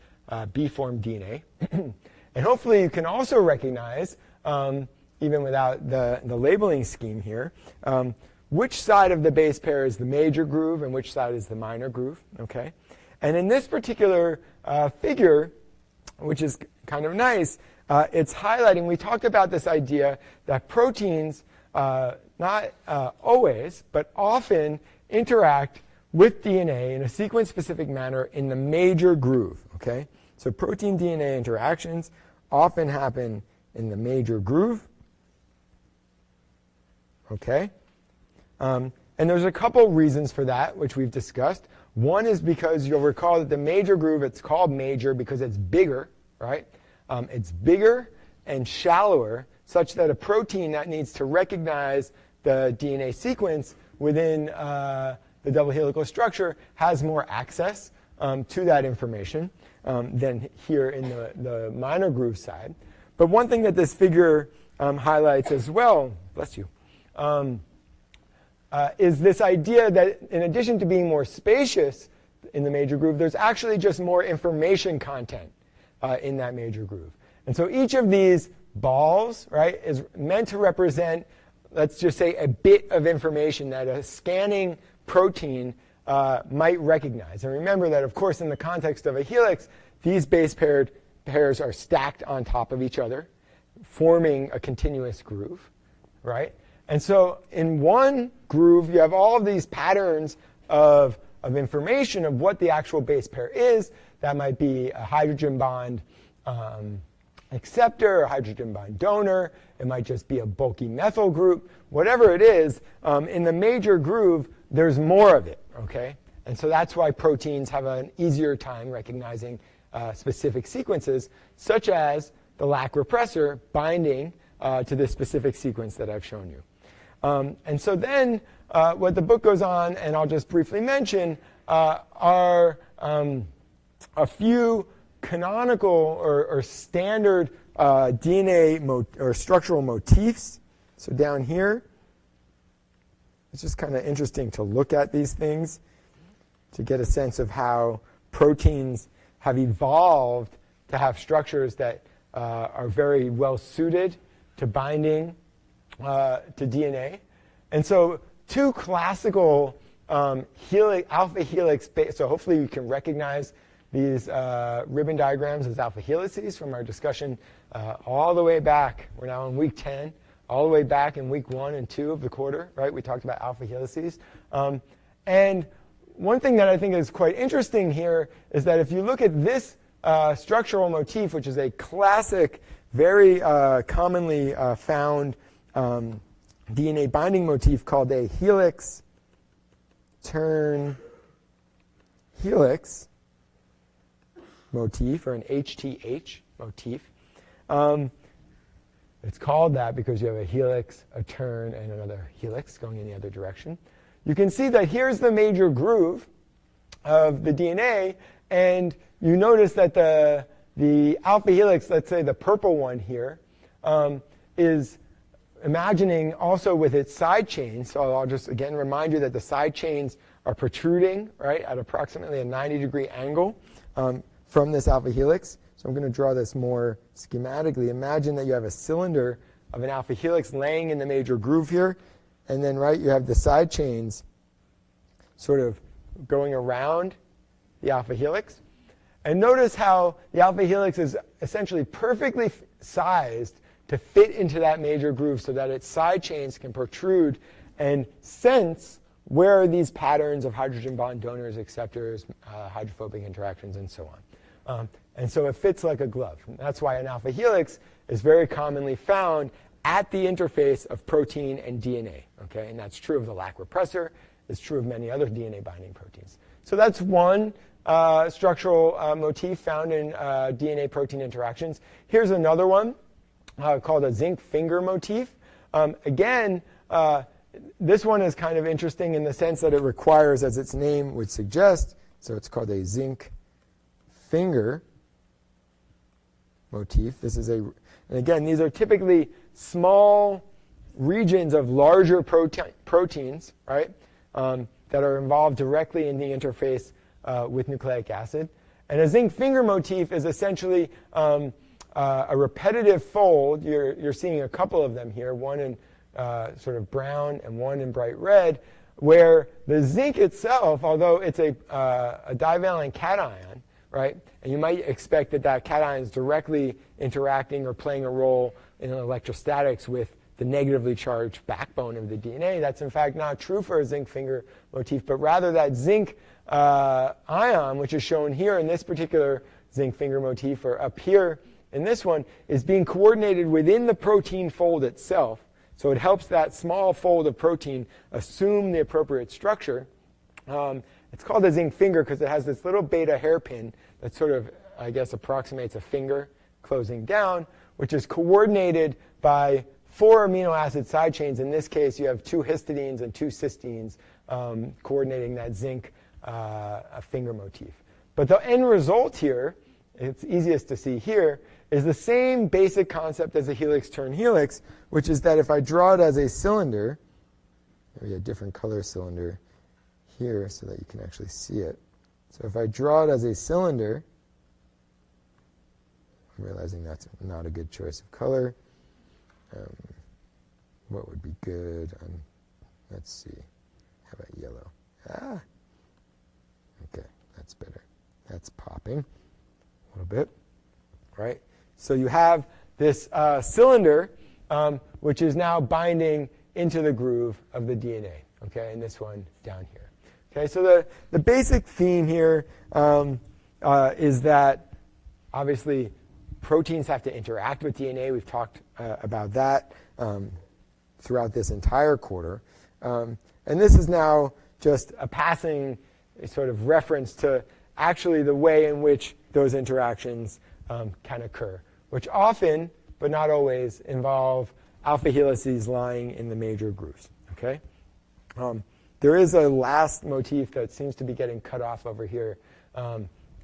B-form DNA. And hopefully you can also recognize, even without the labeling scheme here, which side of the base pair is the major groove and which side is the minor groove, okay? And in this particular figure, which is kind of nice, it's highlighting, we talked about this idea that proteins, not always, but often interact with DNA in a sequence-specific manner in the major groove, okay? So protein-DNA interactions often happen in the major groove, okay? And there's a couple reasons for that, which we've discussed. One is because you'll recall that the major groove, it's called major because it's bigger, right? It's bigger and shallower, such that a protein that needs to recognize the DNA sequence within the double helical structure has more access to that information than here in the minor groove side. But one thing that this figure highlights as well, bless you, is this idea that in addition to being more spacious in the major groove, there's actually just more information content in that major groove. And so each of these balls, right, is meant to represent, let's just say, a bit of information that a scanning protein might recognize. And remember that, of course, in the context of a helix, these base pairs are stacked on top of each other, forming a continuous groove, right? And so in one groove, you have all of these patterns of information of what the actual base pair is. That might be a hydrogen bond acceptor, a hydrogen bond donor. It might just be a bulky methyl group. Whatever it is, in the major groove, there's more of it, okay? And so that's why proteins have an easier time recognizing specific sequences, such as the Lac repressor binding to this specific sequence that I've shown you. And so then what the book goes on, and I'll just briefly mention, are a few canonical or standard DNA or structural motifs. So down here, it's just kind of interesting to look at these things to get a sense of how proteins have evolved to have structures that are very well suited to binding to DNA. And so two classical alpha helix, so hopefully you can recognize these ribbon diagrams as alpha helices from our discussion all the way back. We're now in week 10, all the way back in week 1 and 2 of the quarter, right? We talked about alpha helices. And one thing that I think is quite interesting here is that if you look at this structural motif, which is a classic, very commonly found DNA binding motif called a helix turn helix motif, or an HTH motif. It's called that because you have a helix, a turn, and another helix going in the other direction. You can see that here's the major groove of the DNA, and you notice that the alpha helix, let's say the purple one here, is imagining also with its side chains. So I'll just again remind you that the side chains are protruding, right, at approximately a 90-degree angle from this alpha helix. So I'm going to draw this more schematically. Imagine that you have a cylinder of an alpha helix laying in the major groove here, and then right you have the side chains sort of going around the alpha helix. And notice how the alpha helix is essentially perfectly sized to fit into that major groove so that its side chains can protrude and sense where are these patterns of hydrogen bond donors, acceptors, hydrophobic interactions, and so on. And so it fits like a glove. And that's why an alpha helix is very commonly found at the interface of protein and DNA. Okay? And that's true of the Lac repressor. It's true of many other DNA binding proteins. So that's one structural motif found in DNA protein interactions. Here's another one called a zinc finger motif. Again, this one is kind of interesting in the sense that it requires, as its name would suggest, so it's called a zinc finger motif. This is and again, these are typically small regions of larger proteins, right, that are involved directly in the interface with nucleic acid. And a zinc finger motif is essentially a repetitive fold. You're seeing a couple of them here, one in sort of brown and one in bright red, where the zinc itself, although it's a divalent cation, right, and you might expect that cation is directly interacting or playing a role in electrostatics with the negatively charged backbone of the DNA. That's in fact not true for a zinc finger motif, but rather that zinc ion, which is shown here in this particular zinc finger motif, or up here in this one, is being coordinated within the protein fold itself. So it helps that small fold of protein assume the appropriate structure. It's called a zinc finger because it has this little beta hairpin that sort of, I guess, approximates a finger closing down, which is coordinated by 4 amino acid side chains. In this case, you have 2 histidines and 2 cysteines coordinating that zinc finger motif. But the end result here, it's easiest to see here, is the same basic concept as a helix turn helix, which is that if I draw it as a cylinder, maybe a different color cylinder here so that you can actually see it. So if I draw it as a cylinder, I'm realizing that's not a good choice of color. What would be good? Let's see. How about yellow? Okay, that's better. That's popping a little bit, right? So you have this cylinder, which is now binding into the groove of the DNA, okay, and this one down here. Okay, so the basic theme here is that obviously proteins have to interact with DNA. We've talked about that throughout this entire quarter. And this is now just a passing sort of reference to actually the way in which those interactions can occur, which often, but not always, involve alpha helices lying in the major grooves. Okay? There is a last motif that seems to be getting cut off over here,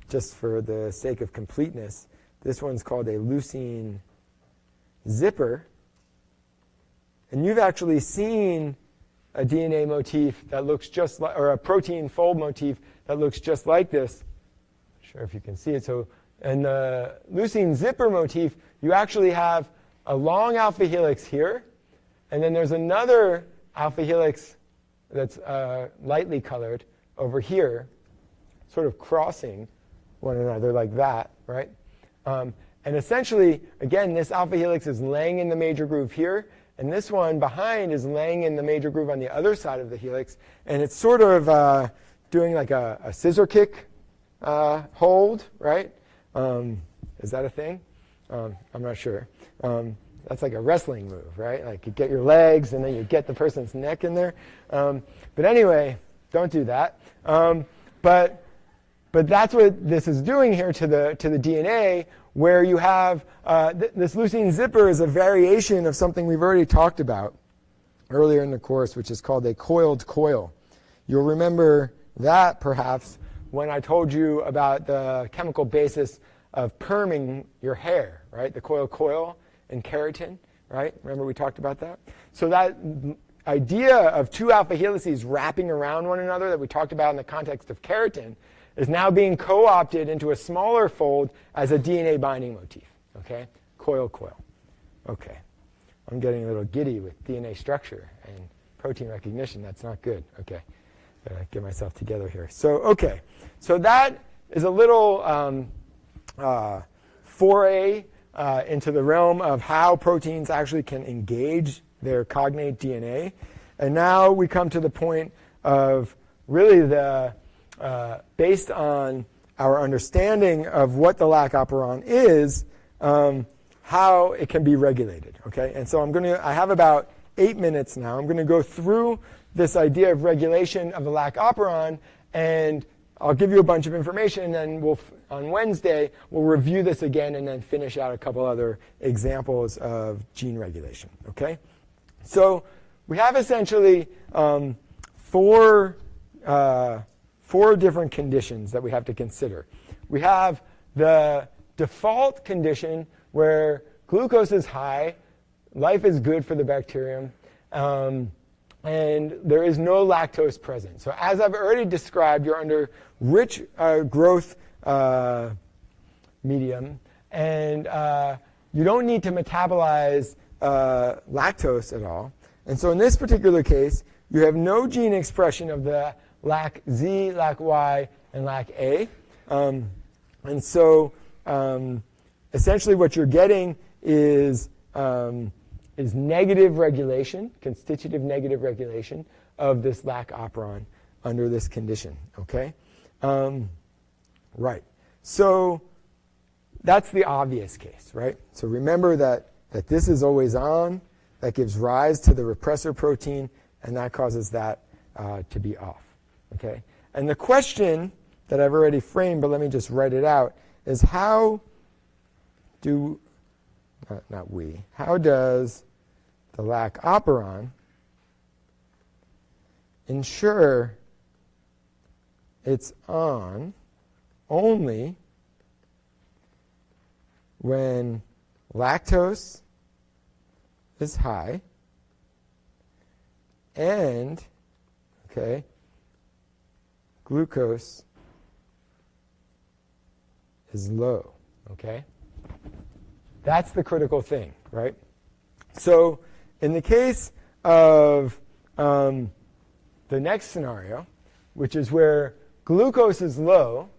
just for the sake of completeness. This one's called a leucine zipper. And you've actually seen a DNA motif that looks just like, or a protein fold motif that looks just like this. Not sure if you can see it. So in the leucine zipper motif, you actually have a long alpha helix here, and then there's another alpha helix that's lightly colored over here, sort of crossing one another like that, right? And essentially, again, this alpha helix is laying in the major groove here, and this one behind is laying in the major groove on the other side of the helix, and it's sort of doing like a scissor kick hold, right? Is that a thing? I'm not sure. That's like a wrestling move, right? Like you get your legs and then you get the person's neck in there. But anyway, don't do that. But that's what this is doing here to the DNA, where you have this leucine zipper is a variation of something we've already talked about earlier in the course, which is called a coiled coil. You'll remember that perhaps when I told you about the chemical basis of perming your hair, right? The coiled coil and keratin, right? Remember we talked about that? So that idea of two alpha helices wrapping around one another that we talked about in the context of keratin is now being co-opted into a smaller fold as a DNA binding motif, okay? Coil, coil. Okay. I'm getting a little giddy with DNA structure and protein recognition. That's not good. Okay. Gotta get myself together here. So, okay. So that is a little foray into the realm of how proteins actually can engage their cognate DNA. And now we come to the point of really based on our understanding of what the lac operon is, how it can be regulated. Okay? And so I have about 8 minutes now. I'm going to go through this idea of regulation of the lac operon, and I'll give you a bunch of information, and then on Wednesday, we'll review this again and then finish out a couple other examples of gene regulation. Okay? So we have essentially four different conditions that we have to consider. We have the default condition where glucose is high, life is good for the bacterium, and there is no lactose present. So as I've already described, you're under rich growth medium, and you don't need to metabolize lactose at all. And so in this particular case, you have no gene expression of the LAC-Z, LAC-Y, and LAC-A. And so essentially what you're getting is negative regulation, constitutive negative regulation of this lac operon under this condition. Okay? Right. So that's the obvious case, right? So remember that this is always on. That gives rise to the repressor protein, and that causes that to be off. Okay? And the question that I've already framed, but let me just write it out, is how does the lac operon ensure it's on only when lactose is high and, okay, glucose is low, okay? That's the critical thing, right? So in the case of the next scenario, which is where glucose is low,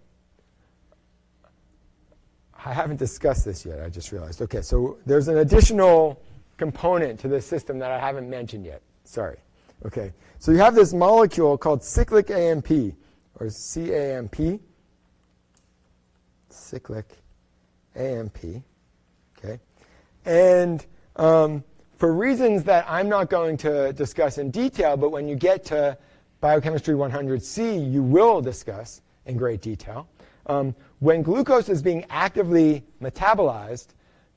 I haven't discussed this yet, I just realized. Okay, so there's an additional component to this system that I haven't mentioned yet. Sorry. Okay, so you have this molecule called cyclic AMP, or CAMP. Cyclic AMP. Okay, and for reasons that I'm not going to discuss in detail, but when you get to Biochemistry 100C, you will discuss in great detail. When glucose is being actively metabolized,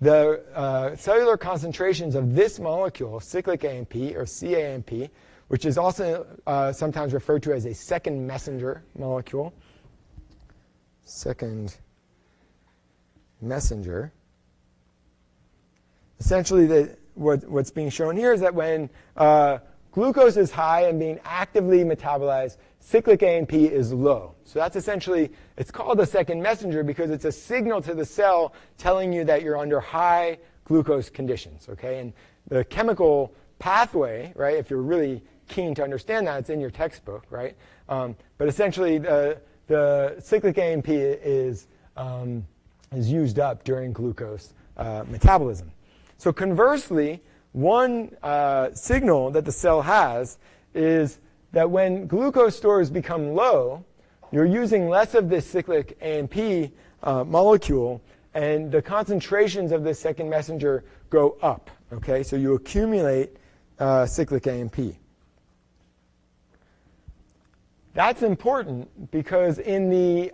the cellular concentrations of this molecule, cyclic AMP or CAMP, which is also sometimes referred to as a second messenger molecule, second messenger. Essentially, what's being shown here is that when glucose is high and being actively metabolized, cyclic AMP is low. So that's essentially, it's called a second messenger because it's a signal to the cell telling you that you're under high glucose conditions. Okay? And the chemical pathway, right, if you're really keen to understand that, it's in your textbook, right? But essentially, the cyclic AMP is used up during glucose metabolism. So conversely, one signal that the cell has is that when glucose stores become low, you're using less of this cyclic AMP molecule, and the concentrations of this second messenger go up. Okay, so you accumulate cyclic AMP. That's important because in the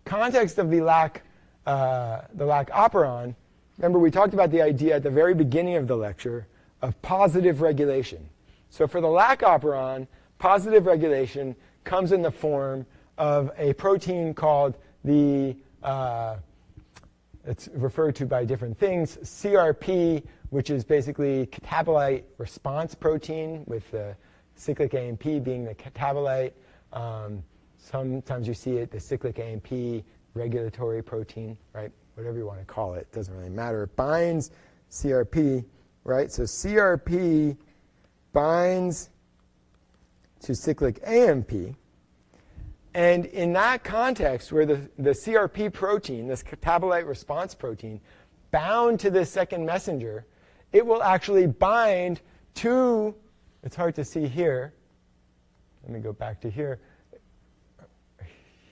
context of the lac operon, remember we talked about the idea at the very beginning of the lecture of positive regulation. So for the lac operon, positive regulation comes in the form of a protein called the, it's referred to by different things, CRP, which is basically catabolite response protein, with the cyclic AMP being the catabolite. Sometimes you see it, the cyclic AMP regulatory protein, right? Whatever you want to call it, doesn't really matter. It binds CRP, right? So CRP binds to cyclic AMP. And in that context, where the CRP protein, this catabolite response protein, bound to this second messenger, it will actually bind to, it's hard to see here. Let me go back to here.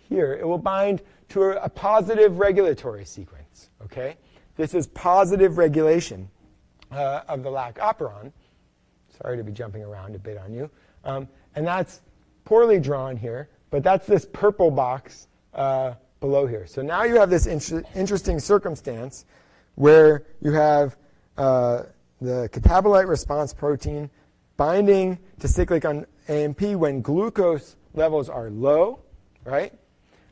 Here, it will bind to a positive regulatory sequence. Okay? This is positive regulation of the lac operon. Sorry to be jumping around a bit on you. And that's poorly drawn here, but that's this purple box below here. So now you have this interesting circumstance where you have the catabolite response protein binding to cyclic AMP when glucose levels are low, right?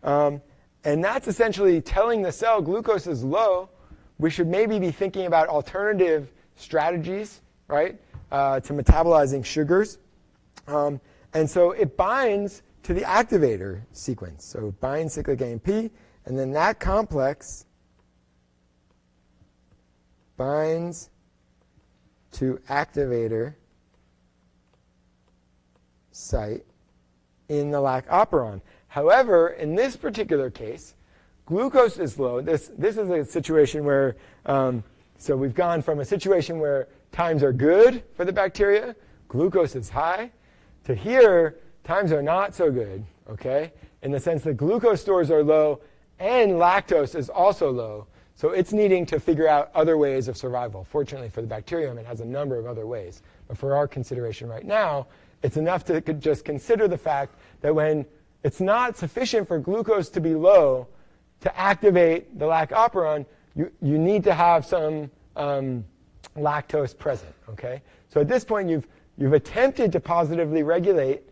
And that's essentially telling the cell glucose is low. We should maybe be thinking about alternative strategies, right, to metabolizing sugars. And so it binds to the activator sequence. So it binds cyclic AMP, and then that complex binds to activator site in the lac operon. However, in this particular case, glucose is low. This is a situation where, so we've gone from a situation where times are good for the bacteria, glucose is high, to here, times are not so good, okay, in the sense that glucose stores are low and lactose is also low. So it's needing to figure out other ways of survival. Fortunately for the bacterium, it has a number of other ways. But for our consideration right now, it's enough to just consider the fact that when it's not sufficient for glucose to be low to activate the lac operon, you need to have some lactose present, okay? So at this point, you've attempted to positively regulate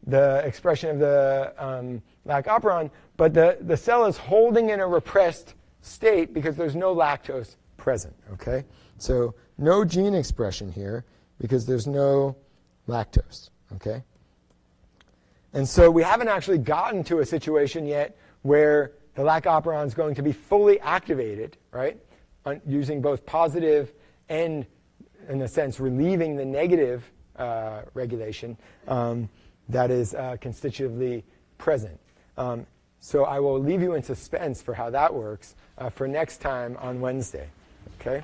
the expression of the lac operon, but the cell is holding in a repressed state because there's no lactose present, okay? So no gene expression here because there's no lactose, okay? And so we haven't actually gotten to a situation yet where the lac operon is going to be fully activated, right, using both positive and, in a sense, relieving the negative regulation that is constitutively present. So I will leave you in suspense for how that works for next time on Wednesday. Okay?